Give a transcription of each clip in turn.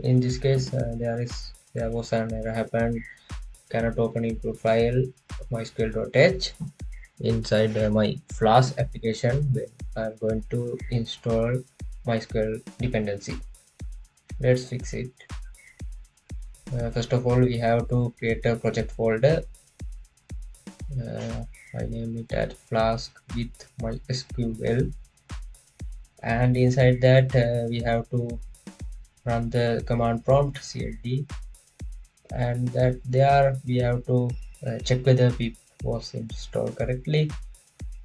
In this case, there was an error happened. Cannot open include file mysql.h inside my Flask application when I'm going to install MySQL dependency. Let's fix it. First of all, we have to create a project folder. I name it as Flask with MySQL, and inside that we have to run the command prompt cld, and that there we have to check whether pip was installed correctly.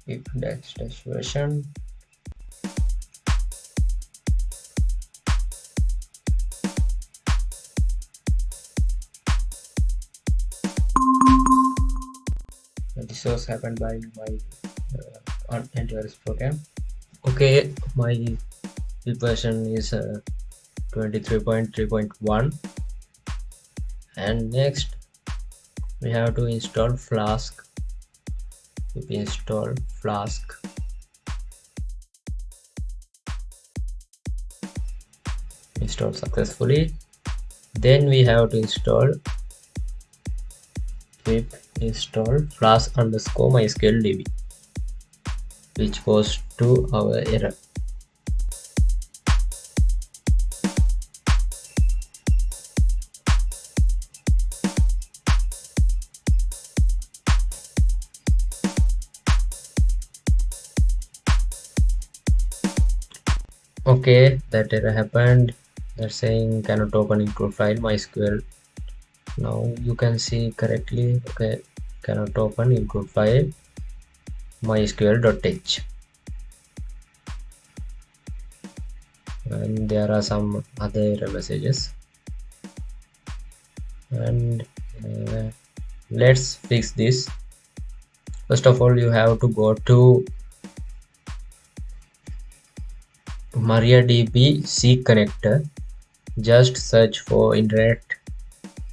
Pip dash dash version. This was happened by my antivirus program. Okay, my pip version is 23.3.1, and next we have to install Flask. Pip install Flask. Installed successfully. Then we have to install pip install flask underscore mysql db, which goes to our error. Okay, that error happened. They're saying cannot open include file mysql. Now you can see correctly. Okay, cannot open include file mysql.h, and there are some other error messages. And let's fix this. First of all, you have to go to MariaDB C connector. Just search for internet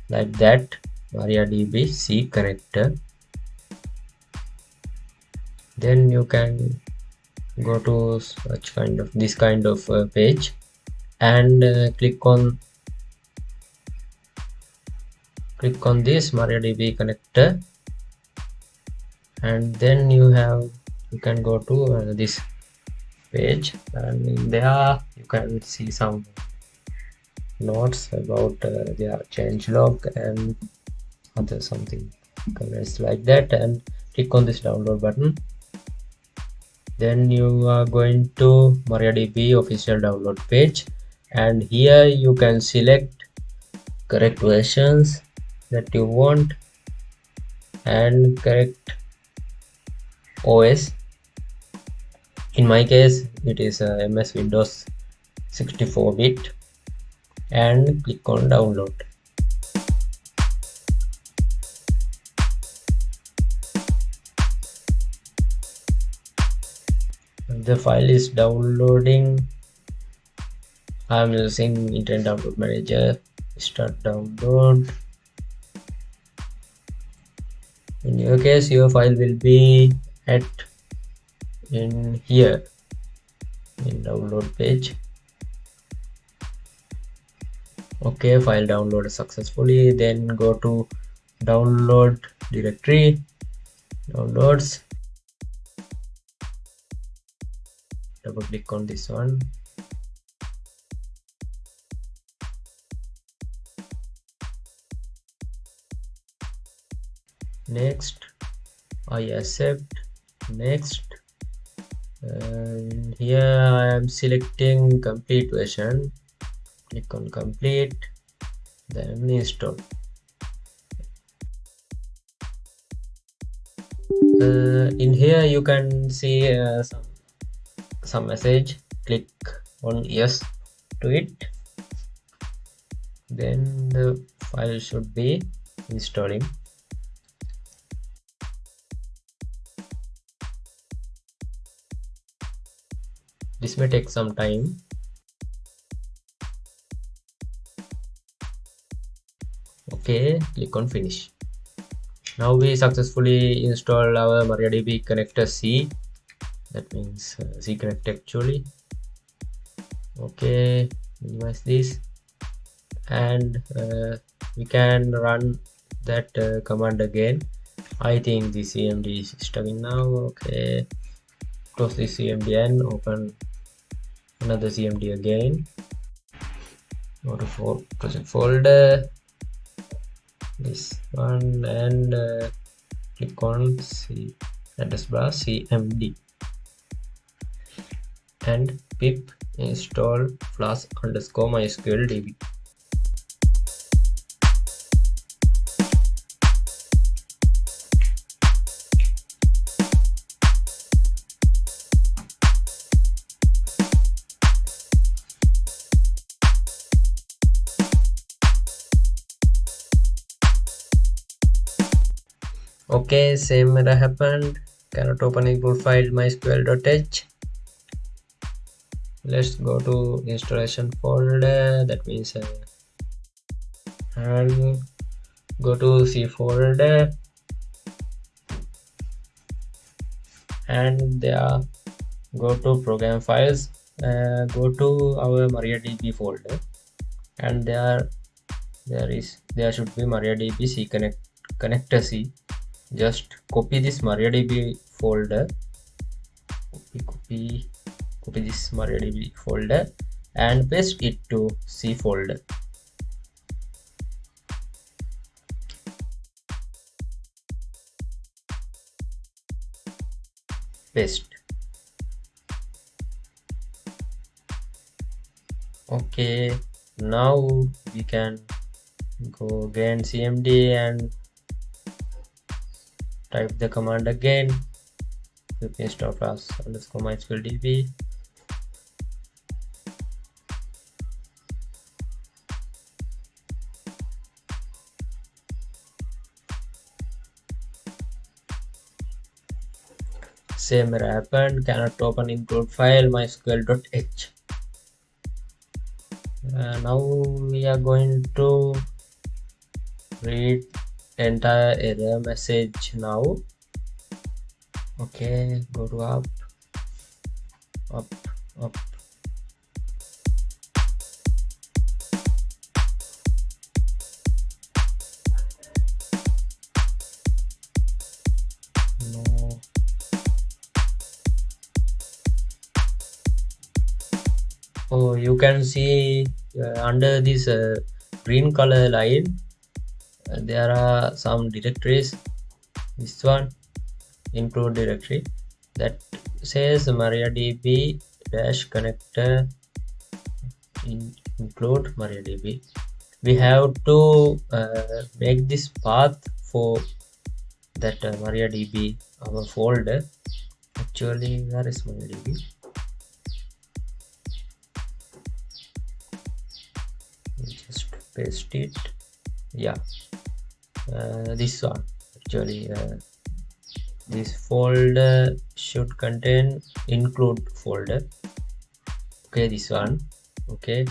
like that, MariaDB C connector. Then you can go to such kind of page, and click on this MariaDB connector, and then you can go to this page, and in there you can see some notes about their changelog and other something comments like that, and click on this download button. Then you are going to MariaDB official download page, and here you can select correct versions that you want and correct OS. In my case it is MS Windows 64-bit, and click on download. The file is downloading. I am using Internet Download Manager. Start download. In your case, your file will be in here in download page. Okay, file downloaded successfully. Then go to download directory, downloads, double click on this one. Next, I accept. Next, and here I am selecting complete version. Click on complete, then install. In here you can see some message. Click on yes to it, then the file should be installing. This may take some time. Okay, click on finish. Now we successfully installed our MariaDB connector C. That means C connector actually. Okay, minimize this. and we can run that command again. I think the cmd is stuck in now. Okay, close the cmd and open another cmd again. Go to project folder, this one, and click on C address bar cmd and pip install flask underscore mysql db. Okay, same error happened. Cannot open include file mysql.h. Let's go to installation folder. That means and go to C folder, and there go to program files. Go to our MariaDB folder, and there should be MariaDB C connector C. Just copy this MariaDB folder. Copy this MariaDB folder and paste it to C folder. Paste. Okay, now we can go again cmd and type the command again. Install flask underscore mysql db. Same error happened. Cannot open include file mysql.h. Now we are going to read entire error message now. Okay, go to up. No. Oh, you can see under this green color line there are some directories. This one, include directory, that says MariaDB dash connector include MariaDB. We have to make this path for that MariaDB our folder. Actually, where is MariaDB? Just paste it. Yeah, this one. Actually, this folder should contain include folder. Okay, this one. Okay,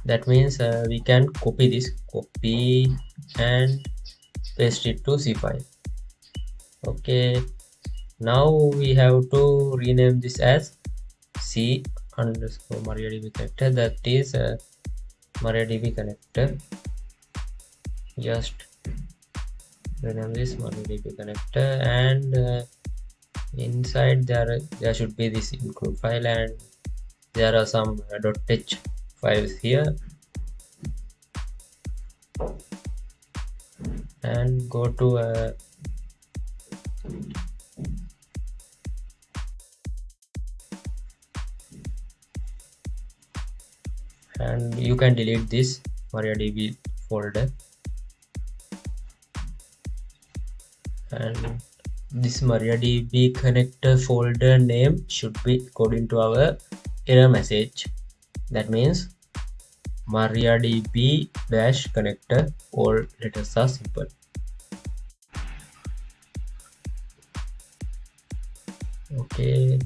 that means we can copy and paste it to C file. Okay, now we have to rename this as C underscore MariaDB connector. That is MariaDB connector. Just rename this MariaDB connector, and inside there should be this include file, and there are some .h files here. And go to and you can delete this MariaDB folder, and this MariaDB connector folder name should be according to our error message. That means MariaDB dash connector, all letters are simple. Okay,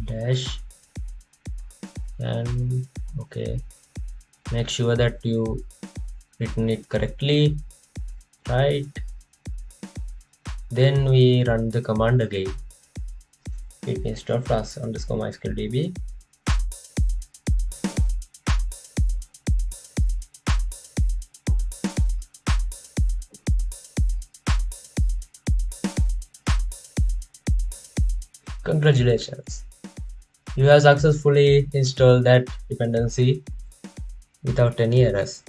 dash, and okay, make sure that you written it correctly, right? Then we run the command again. Pip install flask underscore mysql db. Congratulations, you have successfully installed that dependency without any errors.